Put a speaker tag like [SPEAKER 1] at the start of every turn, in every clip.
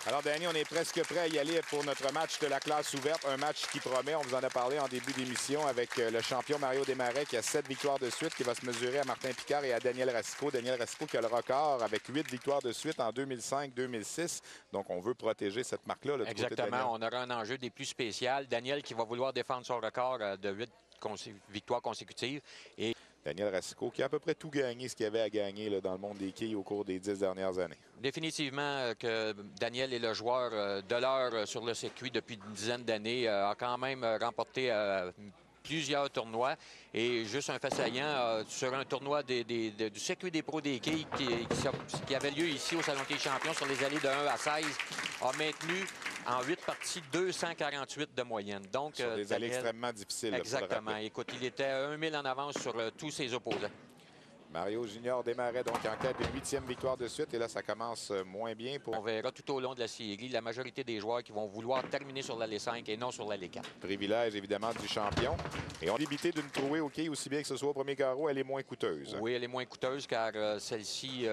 [SPEAKER 1] Alors, Danny, on est presque prêt à y aller pour notre match de la classe ouverte. Un match qui promet. On vous en a parlé en début d'émission avec le champion Mario Desmarais qui a 7 victoires de suite, qui va se mesurer à Martin Picard et à Daniel Racicot. Daniel Racicot qui a le record avec 8 victoires de suite en 2005-2006. Donc, on veut protéger cette marque-là.
[SPEAKER 2] Exactement. On aura un enjeu des plus spécial. Daniel qui va vouloir défendre son record de 8 victoires consécutives. Et
[SPEAKER 1] Daniel Racicot qui a à peu près tout gagné ce qu'il y avait à gagner là, dans le monde des quilles au cours des 10 dernières années.
[SPEAKER 2] Définitivement que Daniel est le joueur de l'heure sur le circuit depuis une dizaine d'années. A quand même remporté plusieurs tournois. Et juste un fait saillant, sur un tournoi du circuit des pros des quilles qui avait lieu ici au Salon des champions sur les allées de 1 à 16, a maintenu en 8 parties 248 de moyenne. Donc,
[SPEAKER 1] sur des allées extrêmement difficiles.
[SPEAKER 2] Exactement. Écoute, il était à 1 000 en avance sur tous ses opposants.
[SPEAKER 1] Mario Junior Desmarais, donc en quête de 8e victoire de suite. Et là, ça commence moins bien.
[SPEAKER 2] On verra tout au long de la série la majorité des joueurs qui vont vouloir terminer sur l'allée 5 et non sur l'allée 4.
[SPEAKER 1] Privilège, évidemment, du champion. Et on est limité d'une trouée au quai, aussi bien que ce soit au premier carreau, elle est moins coûteuse.
[SPEAKER 2] Oui, elle est moins coûteuse car celle-ci,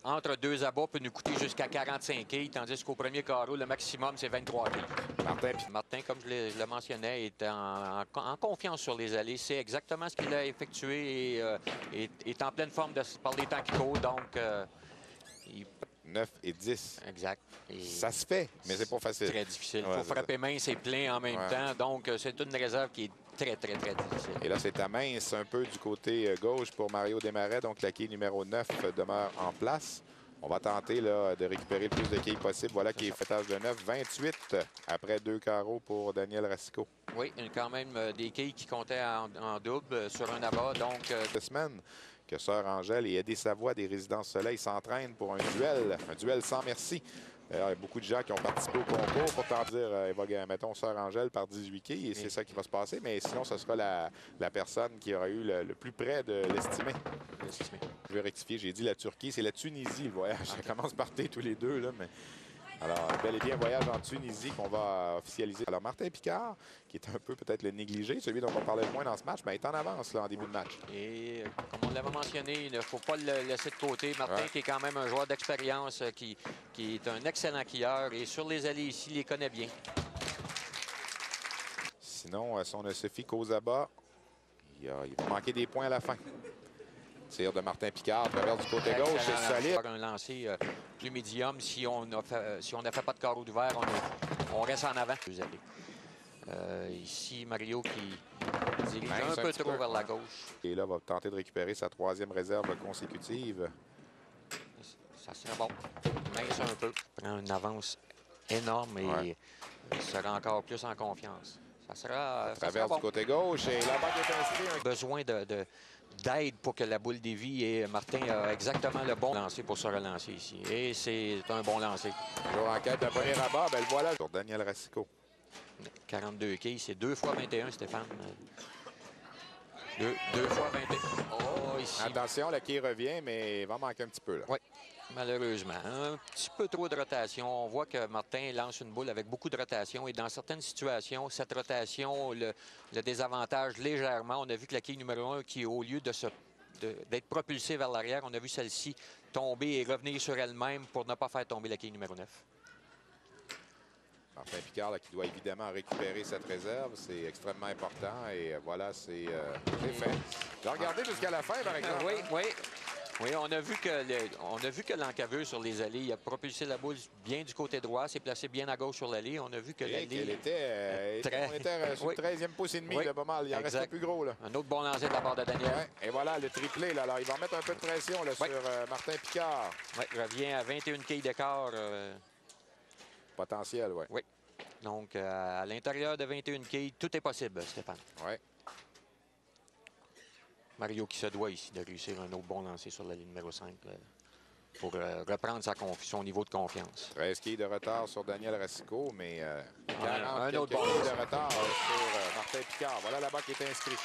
[SPEAKER 2] entre deux abats, peut nous coûter jusqu'à 45 quilles, tandis qu'au premier carreau, le maximum, c'est 23 quilles. Martin, comme je le mentionnais, est en confiance sur les allées. C'est exactement ce qu'il a effectué et est en pleine forme par les temps qui courent. Donc,
[SPEAKER 1] 9 et 10.
[SPEAKER 2] Exact.
[SPEAKER 1] Et ça se fait, mais c'est pas facile.
[SPEAKER 2] Très difficile. Il faut frapper mince et plein en même temps. Donc, c'est une réserve qui est très, très, très difficile.
[SPEAKER 1] Et là, c'est à mince un peu du côté gauche pour Mario Desmarais. Donc, la quille numéro 9 demeure en place. On va tenter là, de récupérer le plus de quilles possible. Voilà qui est fêtage de 9. 28 après 2 carreaux pour Daniel Racicot.
[SPEAKER 2] Oui, quand même des quilles qui comptaient en double sur un abat. Donc,
[SPEAKER 1] cette semaine que Sœur Angèle et Eddie Savoie des Résidences Soleil s'entraînent pour un duel sans merci. D'ailleurs, il y a beaucoup de gens qui ont participé au concours pour t'en dire, mettons, Sœur Angèle par 18 quilles, et c'est ça qui va se passer. Mais sinon, ce sera la personne qui aura eu le plus près de l'estimé. Je vais rectifier, j'ai dit la Turquie, c'est la Tunisie, le voyage. Ça commence par T tous les deux, là, mais... Alors, bel et bien, voyage en Tunisie qu'on va officialiser. Alors, Martin Picard, qui est un peu peut-être le négligé, celui dont on parlait le moins dans ce match, mais est en avance là, en début de match.
[SPEAKER 2] Et comme on l'avait mentionné, il ne faut pas le laisser de côté. Martin, qui est quand même un joueur d'expérience, qui est un excellent quilleur. Et sur les allées ici, il les connaît bien.
[SPEAKER 1] Sinon, si on ne se fie qu'aux abats, il va manquer des points à la fin. Tir de Martin Picard, travers du côté gauche, c'est solide.
[SPEAKER 2] Un lancer plus médium. Si on ne fait pas de carreau d'ouvert, on reste en avant. Ici, Mario qui dirige un peu trop vers la gauche.
[SPEAKER 1] Et là, va tenter de récupérer sa 3e réserve consécutive.
[SPEAKER 2] Ça serait bon. Mince un peu. Prend une avance énorme et il sera encore plus en confiance. Ça sera
[SPEAKER 1] travers du côté gauche et la balle est inscrite.
[SPEAKER 2] Besoin d'aide pour que la boule dévie et Martin a exactement le bon lancer pour se relancer ici. Et c'est un bon lancer.
[SPEAKER 1] Toujours en quête d'un premier rabat, ben le voilà pour Daniel Racicot.
[SPEAKER 2] 42 quilles, c'est 2 fois 21, Stéphane. 2 fois 21. Oh, ici.
[SPEAKER 1] Attention, la quille revient, mais il va manquer un petit peu.
[SPEAKER 2] Oui, malheureusement. Un petit peu trop de rotation. On voit que Martin lance une boule avec beaucoup de rotation et dans certaines situations, cette rotation le désavantage légèrement. On a vu que la quille numéro 1, qui au lieu d'être propulsée vers l'arrière, on a vu celle-ci tomber et revenir sur elle-même pour ne pas faire tomber la quille numéro 9.
[SPEAKER 1] Martin Picard là, qui doit évidemment récupérer cette réserve, c'est extrêmement important et voilà, c'est fait. Je vais regarder jusqu'à la fin, par exemple.
[SPEAKER 2] Oui, on a vu que l'encaveuse sur les allées, il a propulsé la boule bien du côté droit, s'est placé bien à gauche sur l'allée. On a vu que l'allée...
[SPEAKER 1] On était sur le 13e pouce et demi, pas mal. Il en reste plus gros. Là.
[SPEAKER 2] Un autre bon lancer de la part de Daniel.
[SPEAKER 1] Et voilà, le triplé. Là. Alors, il va mettre un peu de pression là, sur Martin Picard.
[SPEAKER 2] Oui, il revient à 21 quilles d'écart.
[SPEAKER 1] Potentiel, oui.
[SPEAKER 2] Oui. Donc, à l'intérieur de 21 quilles, tout est possible, Stéphane.
[SPEAKER 1] Oui.
[SPEAKER 2] Mario qui se doit ici de réussir un autre bon lancer sur la ligne numéro 5 pour reprendre son niveau de confiance.
[SPEAKER 1] 13 quilles de retard sur Daniel Racicot, mais 40
[SPEAKER 2] un autre bon
[SPEAKER 1] quilles de retard sur Martin Picard. Voilà là-bas qui est inscrit.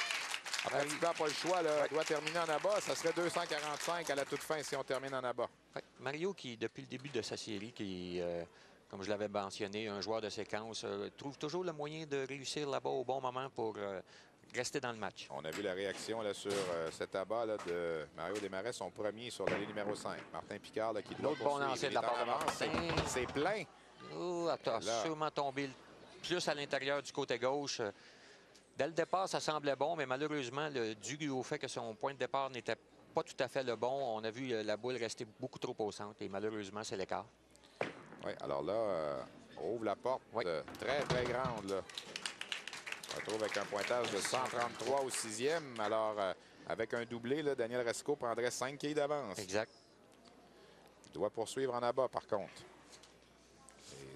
[SPEAKER 1] Après, tu n'as pas le choix, là, doit terminer en abat. Ça serait 245 à la toute fin si on termine en abat.
[SPEAKER 2] Ouais. Mario qui, depuis le début de sa série, comme je l'avais mentionné, un joueur de séquence, trouve toujours le moyen de réussir là-bas au bon moment pour rester dans le match.
[SPEAKER 1] On a vu la réaction là, sur cet abat là, de Mario Desmarais, son premier sur l'allée numéro 5. Martin Picard là, qui doit
[SPEAKER 2] L'autre bon lancer de la part de Martin.
[SPEAKER 1] C'est plein.
[SPEAKER 2] Oh, attends, sûrement tombé plus à l'intérieur du côté gauche. Dès le départ, ça semblait bon, mais malheureusement, dû au fait que son point de départ n'était pas tout à fait le bon, on a vu la boule rester beaucoup trop au centre et malheureusement, c'est l'écart.
[SPEAKER 1] Oui, alors là, on ouvre la porte très, très grande. Là. On retrouve avec un pointage de 133 au 6e. Alors, avec un doublé, là, Daniel Racicot prendrait 5 quilles d'avance.
[SPEAKER 2] Exact.
[SPEAKER 1] Il doit poursuivre en abat, par contre.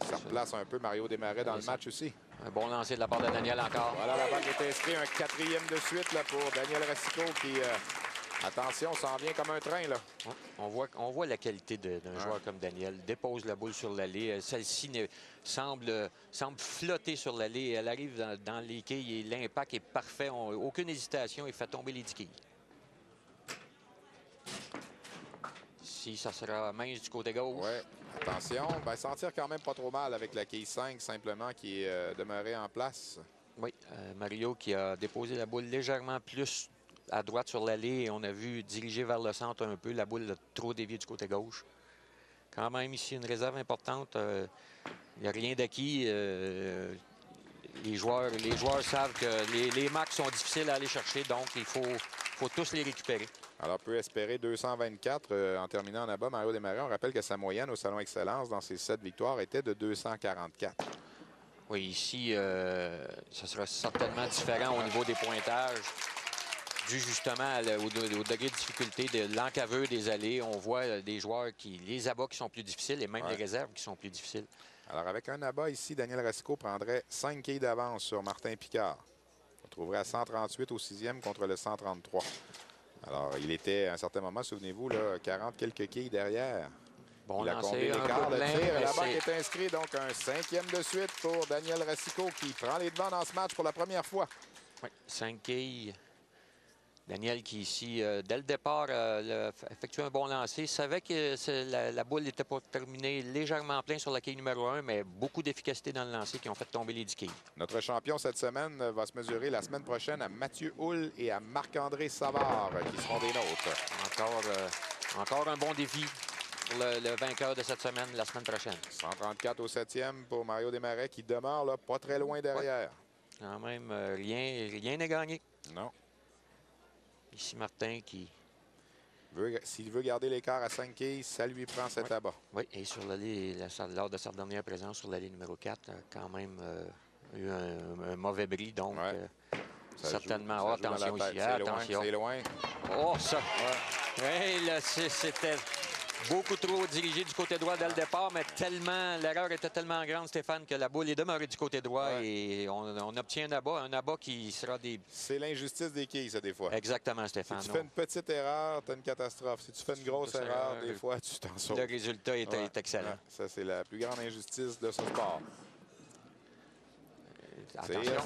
[SPEAKER 1] Et ça replace un peu Mario Desmarais dans le match aussi.
[SPEAKER 2] Un bon lancer de la part de Daniel encore.
[SPEAKER 1] Voilà, la balle qui est inscrite, un 4e de suite là, pour Daniel Racicot qui, attention, s'en vient comme un train. Là.
[SPEAKER 2] On voit la qualité d'un joueur comme Daniel. Dépose la boule sur l'allée. Celle-ci semble flotter sur l'allée. Elle arrive dans les quilles et l'impact est parfait. Aucune hésitation. Il fait tomber les 10 quilles. Si ça sera mince du côté gauche.
[SPEAKER 1] Oui, attention. Ben, sentir quand même pas trop mal avec la quille 5 simplement qui est demeurée en place.
[SPEAKER 2] Oui, Mario qui a déposé la boule légèrement plus à droite sur l'allée et on a vu diriger vers le centre un peu. La boule a trop dévié du côté gauche. Quand même ici une réserve importante. Il n'y a rien d'acquis. Les joueurs savent que les marques sont difficiles à aller chercher, donc il faut tous les récupérer.
[SPEAKER 1] Alors, peut espérer 224 en terminant en abat. Mario Desmarais, on rappelle que sa moyenne au Salon Excellence dans ses 7 victoires était de 244.
[SPEAKER 2] Oui, ici, ça sera certainement différent au niveau des pointages. Dû justement au degré de difficulté de l'encaveur des allées, on voit des joueurs les abats qui sont plus difficiles et même les réserves qui sont plus difficiles.
[SPEAKER 1] Alors, avec un abat ici, Daniel Racicot prendrait 5 quilles d'avance sur Martin Picard. On trouverait à 138 au 6e contre le 133. Alors, il était à un certain moment, souvenez-vous, 40 quelques quilles derrière.
[SPEAKER 2] Bon
[SPEAKER 1] il a comblé l'écart de tir. La balle est inscrite, donc un 5e de suite pour Daniel Racicot qui prend les devants dans ce match pour la première fois.
[SPEAKER 2] Oui, 5 quilles. Daniel qui ici, dès le départ, a effectué un bon lancer. Il savait que la boule était pour terminer légèrement plein sur la quille numéro 1, mais beaucoup d'efficacité dans le lancer qui ont fait tomber les 10 quilles.
[SPEAKER 1] Notre champion cette semaine va se mesurer la semaine prochaine à Mathieu Houle et à Marc-André Savard qui seront des nôtres.
[SPEAKER 2] Encore un bon défi pour le vainqueur de cette semaine, la semaine prochaine.
[SPEAKER 1] 134 au 7e pour Mario Desmarais qui demeure là, pas très loin derrière.
[SPEAKER 2] Ouais. Quand même, rien n'est gagné.
[SPEAKER 1] Non.
[SPEAKER 2] Ici, Martin qui...
[SPEAKER 1] S'il veut garder l'écart à 5 quilles, ça lui prend cet abat.
[SPEAKER 2] Oui, et sur l'allée, lors de sa dernière présence sur l'allée numéro 4, quand même eu un mauvais bris, donc certainement. Attention ici, attention.
[SPEAKER 1] C'est loin.
[SPEAKER 2] Oh, ça! Ouais. Oui, là, c'était beaucoup trop dirigé du côté droit dès le départ, mais l'erreur était tellement grande, Stéphane, que la boule est demeurée du côté droit et on obtient un abat qui sera des...
[SPEAKER 1] C'est l'injustice des quilles, ça, des fois.
[SPEAKER 2] Exactement, Stéphane.
[SPEAKER 1] Si tu fais une petite erreur, tu as une catastrophe. Si tu fais une grosse erreur, des fois, tu t'en sauves.
[SPEAKER 2] Le résultat est excellent.
[SPEAKER 1] Ouais. Ça, c'est la plus grande injustice de ce sport. Ça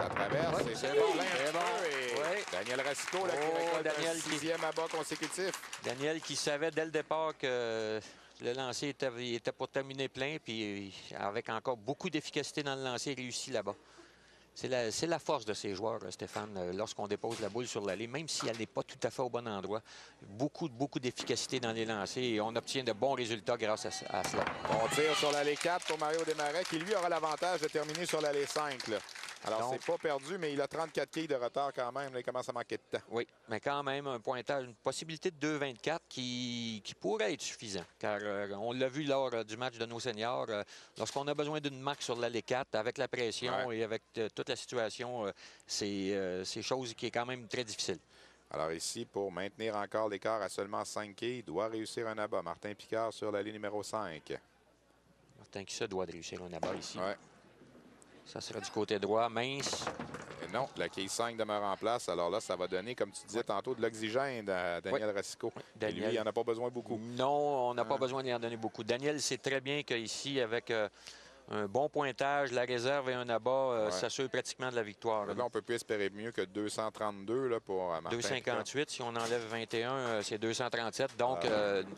[SPEAKER 1] traverse. C'est bon. Daniel Racicot qui récolte un 6e abat consécutif.
[SPEAKER 2] Daniel qui savait dès le départ que le lancer était pour terminer plein, puis avec encore beaucoup d'efficacité dans le lancer, il réussit là-bas. C'est la force de ces joueurs, Stéphane, lorsqu'on dépose la boule sur l'allée, même si elle n'est pas tout à fait au bon endroit. Beaucoup d'efficacité dans les lancers et on obtient de bons résultats grâce à cela.
[SPEAKER 1] On tire sur l'allée 4 pour Mario Desmarais qui, lui, aura l'avantage de terminer sur l'allée 5. Là. Alors, c'est pas perdu, mais il a 34 quilles de retard quand même. Là, il commence à manquer de temps.
[SPEAKER 2] Oui, mais quand même, un pointage, une possibilité de 2,24 qui pourrait être suffisant. Car on l'a vu lors du match de nos seniors. Lorsqu'on a besoin d'une marque sur l'allée 4, avec la pression et avec toute la situation, c'est chose qui est quand même très difficile.
[SPEAKER 1] Alors ici, pour maintenir encore l'écart à seulement 5 quilles, il doit réussir un abat. Martin Picard sur l'allée numéro 5.
[SPEAKER 2] Martin qui se doit de réussir un abat ici.
[SPEAKER 1] Ouais.
[SPEAKER 2] Ça sera du côté droit, mince.
[SPEAKER 1] Et non, la quille 5 demeure en place. Alors là, ça va donner, comme tu disais tantôt, de l'oxygène à Daniel Racicot. Et lui, il n'en a pas besoin beaucoup.
[SPEAKER 2] Non, on n'a pas besoin d'y en donner beaucoup. Daniel sait très bien qu'ici, avec un bon pointage, la réserve et un abat s'assure pratiquement de la victoire.
[SPEAKER 1] Là, on ne peut plus espérer mieux que 232 là, pour Martin
[SPEAKER 2] 2,58. Si on enlève 21, c'est 237. Donc,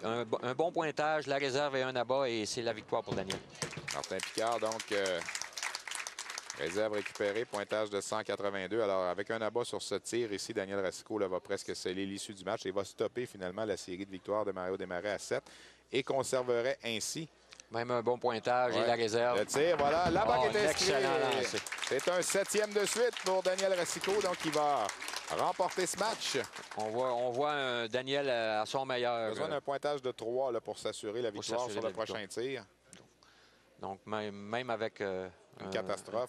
[SPEAKER 2] un bon pointage, la réserve et un abat, et c'est la victoire pour Daniel.
[SPEAKER 1] Martin Picard, donc, Réserve récupérée, pointage de 182. Alors, avec un abat sur ce tir ici, Daniel Racicot là, va presque sceller l'issue du match et va stopper finalement la série de victoires de Mario Desmarais à 7 et conserverait ainsi
[SPEAKER 2] même un bon pointage et la réserve.
[SPEAKER 1] le tir, voilà, la bague est inscrite.
[SPEAKER 2] Excellent lancé.
[SPEAKER 1] C'est un 7e de suite pour Daniel Racicot, donc il va remporter ce match.
[SPEAKER 2] On voit un Daniel à son meilleur.
[SPEAKER 1] Besoin d'un pointage de 3 là, pour s'assurer la victoire sur le prochain tir.
[SPEAKER 2] Donc, même avec
[SPEAKER 1] une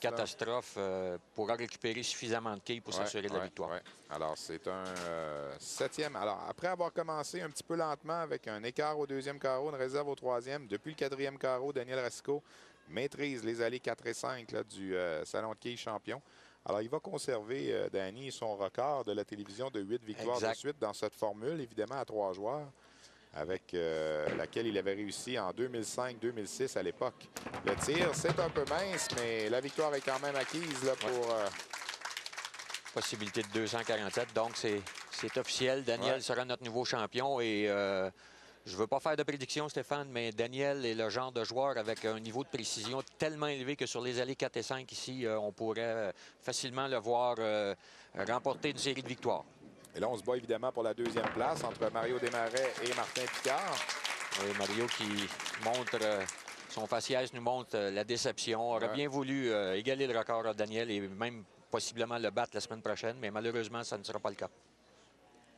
[SPEAKER 1] catastrophe,
[SPEAKER 2] pourra récupérer suffisamment de quilles pour s'assurer de la victoire.
[SPEAKER 1] Ouais. Alors, c'est un 7e. Alors, après avoir commencé un petit peu lentement avec un écart au 2e carreau, une réserve au 3e, depuis le 4e carreau, Daniel Racicot maîtrise les allées 4 et 5 là, du salon de quilles champion. Alors, il va conserver, Danny, son record de la télévision de 8 victoires de suite dans cette formule, évidemment, à 3 joueurs, avec laquelle il avait réussi en 2005-2006 à l'époque. Le tir, c'est un peu mince, mais la victoire est quand même acquise là, pour...
[SPEAKER 2] Possibilité de 247, donc c'est officiel. Daniel sera notre nouveau champion et je ne veux pas faire de prédiction, Stéphane, mais Daniel est le genre de joueur avec un niveau de précision tellement élevé que sur les allées 4 et 5 ici, on pourrait facilement le voir remporter une série de victoires.
[SPEAKER 1] Et là, on se bat évidemment pour la 2e place entre Mario Desmarais et Martin Picard.
[SPEAKER 2] Oui, Mario qui montre, son faciès nous montre la déception. On aurait bien voulu égaler le record à Daniel et même possiblement le battre la semaine prochaine, mais malheureusement, ça ne sera pas le cas.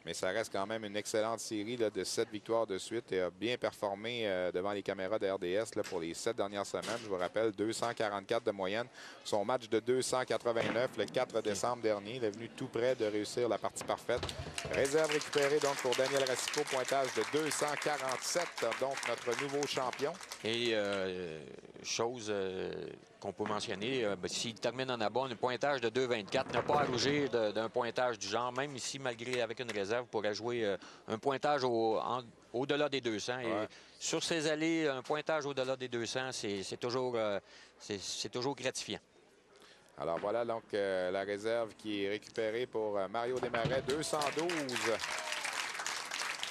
[SPEAKER 1] Mais ça reste quand même une excellente série là, de 7 victoires de suite et a bien performé devant les caméras de RDS là, pour les 7 dernières semaines. Je vous rappelle, 244 de moyenne. Son match de 289 le 4 décembre dernier. Il est venu tout près de réussir la partie parfaite. Réserve récupérée donc pour Daniel Racicot, pointage de 247, donc notre nouveau champion.
[SPEAKER 2] Et chose qu'on peut mentionner, s'il termine en abat, un pointage de 2,24, n'a pas à rougir d'un pointage du genre, même ici, malgré avec une réserve, pourrait jouer un pointage au-delà des 200. Et sur ces allées, un pointage au-delà des 200, c'est toujours gratifiant. Alors
[SPEAKER 1] voilà donc la réserve qui est récupérée pour Mario Desmarais, 212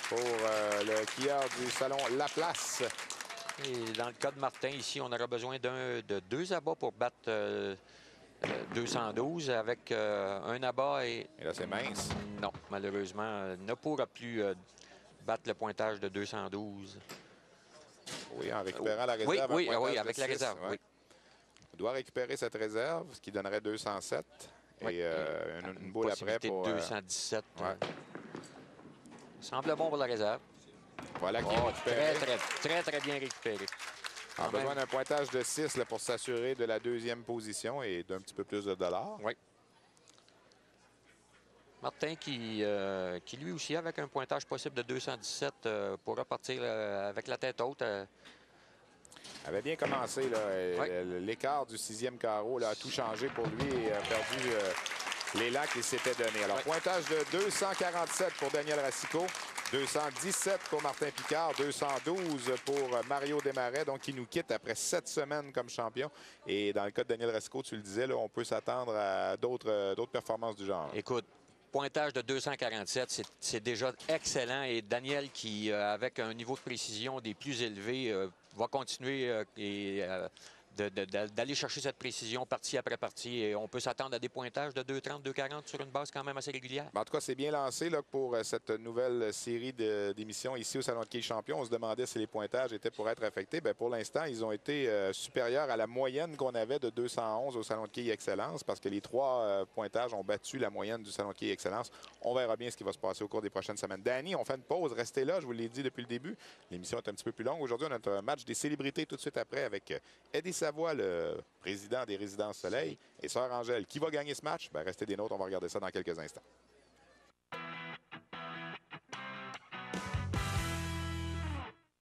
[SPEAKER 1] pour le skieur du salon Laplace.
[SPEAKER 2] Et dans le cas de Martin, ici, on aura besoin de 2 abats pour battre 212 avec un abat et
[SPEAKER 1] là, c'est mince.
[SPEAKER 2] Non, malheureusement, ne pourra plus battre le pointage de 212.
[SPEAKER 1] Oui, en récupérant la réserve.
[SPEAKER 2] Oui, avec la réserve, oui.
[SPEAKER 1] On doit récupérer cette réserve, ce qui donnerait 207. Et une boule après pour...
[SPEAKER 2] 217. Semble bon pour la réserve.
[SPEAKER 1] Voilà qui est récupéré.
[SPEAKER 2] Très bien récupéré.
[SPEAKER 1] On a besoin d'un pointage de 6 là, pour s'assurer de la 2e position et d'un petit peu plus de dollars.
[SPEAKER 2] Oui. Martin qui lui aussi, avec un pointage possible de 217, pourra partir avec la tête haute.
[SPEAKER 1] Avait bien commencé. L'écart du 6e carreau là, a tout changé pour lui et a perdu l'élan qu'il s'était donné. Alors, pointage de 247 pour Daniel Racicot. 217 pour Martin Picard, 212 pour Mario Desmarais, donc qui nous quitte après 7 semaines comme champion. Et dans le cas de Daniel Racicot, tu le disais, là, on peut s'attendre à d'autres performances du genre.
[SPEAKER 2] Écoute, pointage de 247, c'est déjà excellent. Et Daniel, qui, avec un niveau de précision des plus élevés, va continuer d'aller chercher cette précision partie après partie. Et on peut s'attendre à des pointages de 2,30, 2,40 sur une base quand même assez régulière.
[SPEAKER 1] En tout cas, c'est bien lancé là, pour cette nouvelle série d'émissions ici au Salon de quilles champion. On se demandait si les pointages étaient pour être affectés. Bien, pour l'instant, ils ont été supérieurs à la moyenne qu'on avait de 211 au Salon de quilles Excellence parce que les 3 pointages ont battu la moyenne du Salon de quilles Excellence. On verra bien ce qui va se passer au cours des prochaines semaines. Danny, on fait une pause. Restez là, je vous l'ai dit depuis le début. L'émission est un petit peu plus longue. Aujourd'hui, on a un match des célébrités tout de suite après avec Eddie Savoie, le président des Résidences Soleil, et Sœur Angèle. Qui va gagner ce match? Bien, restez des nôtres, on va regarder ça dans quelques instants.